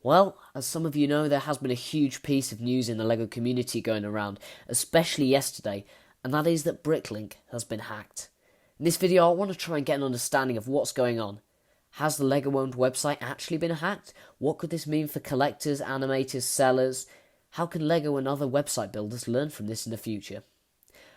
Well, as some of you know, there has been a huge piece of news in the LEGO community going around, especially yesterday, and that is that Bricklink has been hacked. In this video, I want to try and get an understanding of what's going on. Has the LEGO-owned website actually been hacked? What could this mean for collectors, animators, sellers? How can LEGO and other website builders learn from this in the future?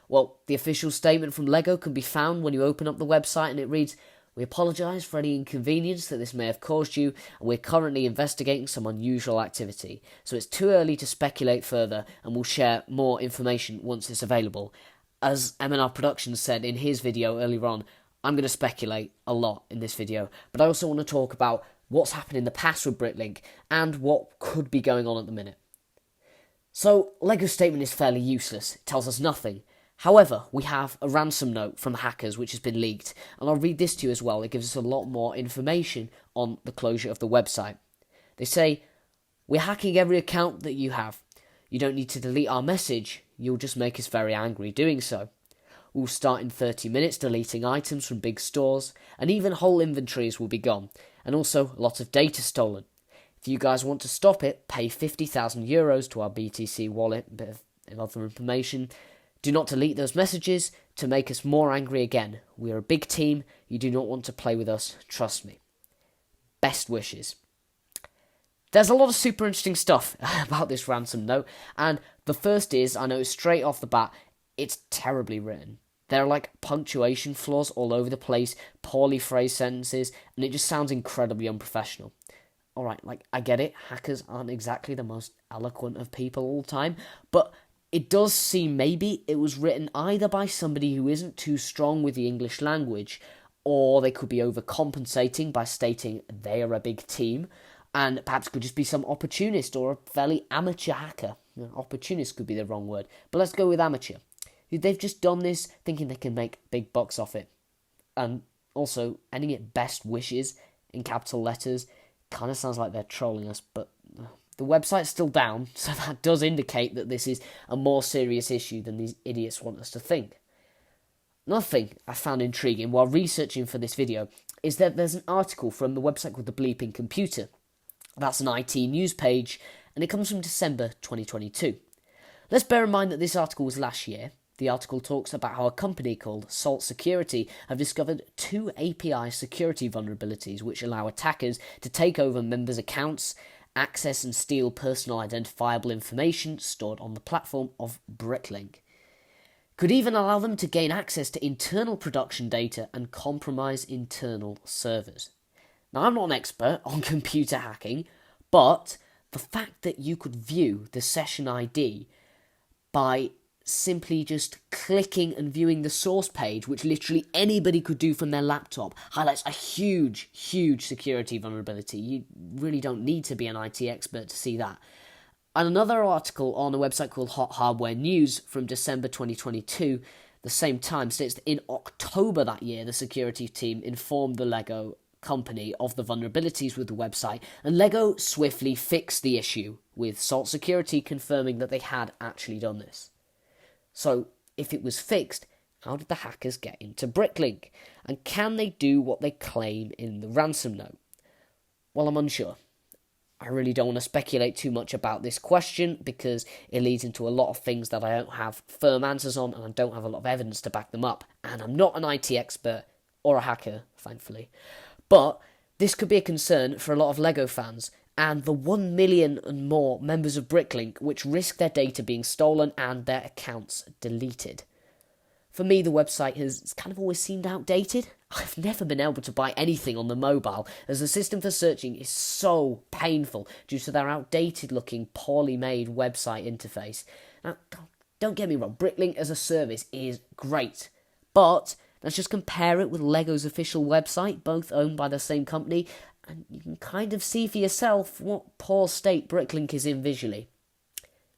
Well, the official statement from LEGO can be found when you open up the website, and it reads, "We apologise for any inconvenience that this may have caused you, and we're currently investigating some unusual activity. So it's too early to speculate further, and we'll share more information once it's available." As M&R Productions said in his video earlier on, I'm going to speculate a lot in this video, but I also want to talk about what's happened in the past with Bricklink and what could be going on at the minute. So, LEGO's statement is fairly useless. It tells us nothing. However, we have a ransom note from hackers which has been leaked, and I'll read this to you as well. It gives us a lot more information on the closure of the website. They say, "We're hacking every account that you have. You don't need to delete our message. You'll just make us very angry doing so. We'll start in 30 minutes deleting items from big stores, and even whole inventories will be gone, and also a lot of data stolen. If you guys want to stop it, pay 50,000 euros to our BTC wallet," a bit of other information. "Do not delete those messages to make us more angry again. We are a big team. You do not want to play with us. Trust me. Best wishes." There's a lot of super interesting stuff about this ransom note, and the first is, I know straight off the bat, it's terribly written. There are like punctuation flaws all over the place, poorly phrased sentences, and it just sounds incredibly unprofessional. Alright, I get it, hackers aren't exactly the most eloquent of people all the time, but it does seem maybe it was written either by somebody who isn't too strong with the English language, or they could be overcompensating by stating they are a big team, and perhaps it could just be some opportunist or a fairly amateur hacker. Opportunist could be the wrong word, but let's go with amateur. They've just done this thinking they can make big bucks off it. And also, ending it "best wishes" in capital letters kind of sounds like they're trolling us, but the website's still down, so that does indicate that this is a more serious issue than these idiots want us to think. Another thing I found intriguing while researching for this video is that there's an article from the website called The Bleeping Computer. That's an IT news page, and it comes from December 2022. Let's bear in mind that this article was last year. The article talks about how a company called Salt Security have discovered 2 API security vulnerabilities which allow attackers to take over members' accounts, access and steal personal identifiable information stored on the platform of Bricklink. Could even allow them to gain access to internal production data and compromise internal servers. Now, I'm not an expert on computer hacking, but the fact that you could view the session ID by simply just clicking and viewing the source page, which literally anybody could do from their laptop, highlights a huge security vulnerability. You really don't need to be an IT expert to see that. And another article on a website called Hot Hardware News from December 2022, the same time, states that in October that year, the security team informed the LEGO company of the vulnerabilities with the website, and LEGO swiftly fixed the issue, with Salt Security confirming that they had actually done this. So, if it was fixed, how did the hackers get into Bricklink? And can they do what they claim in the ransom note? Well, I'm unsure. I really don't want to speculate too much about this question because it leads into a lot of things that I don't have firm answers on, and I don't have a lot of evidence to back them up. And I'm not an IT expert or a hacker, thankfully. But this could be a concern for a lot of LEGO fans and the 1 million and more members of Bricklink which risk their data being stolen and their accounts deleted. For me, the website has kind of always seemed outdated. I've never been able to buy anything on the mobile as the system for searching is so painful due to their outdated looking, poorly made website interface. Now, don't get me wrong, Bricklink as a service is great, but let's just compare it with LEGO's official website, both owned by the same company, and you can kind of see for yourself what poor state Bricklink is in visually.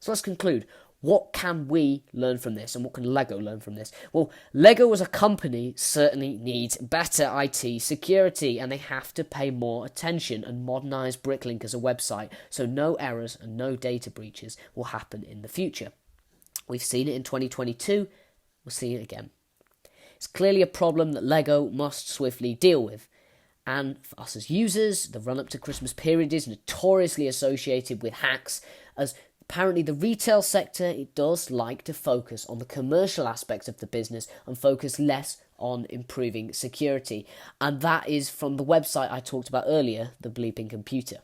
So let's conclude. What can we learn from this, and what can LEGO learn from this? Well, LEGO as a company certainly needs better IT security, and they have to pay more attention and modernise Bricklink as a website so no errors and no data breaches will happen in the future. We've seen it in 2022, we'll see it again. It's clearly a problem that LEGO must swiftly deal with. And for us as users, the run-up to Christmas period is notoriously associated with hacks, as apparently the retail sector, it does like to focus on the commercial aspects of the business and focus less on improving security. And that is from the website I talked about earlier, the Bleeping Computer.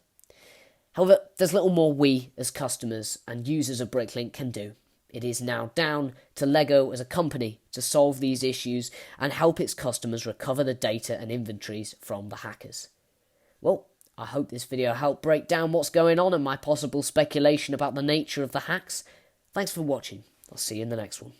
However, there's little more we as customers and users of Bricklink can do. It is now down to LEGO as a company to solve these issues and help its customers recover the data and inventories from the hackers. Well, I hope this video helped break down what's going on and my possible speculation about the nature of the hacks. Thanks for watching. I'll see you in the next one.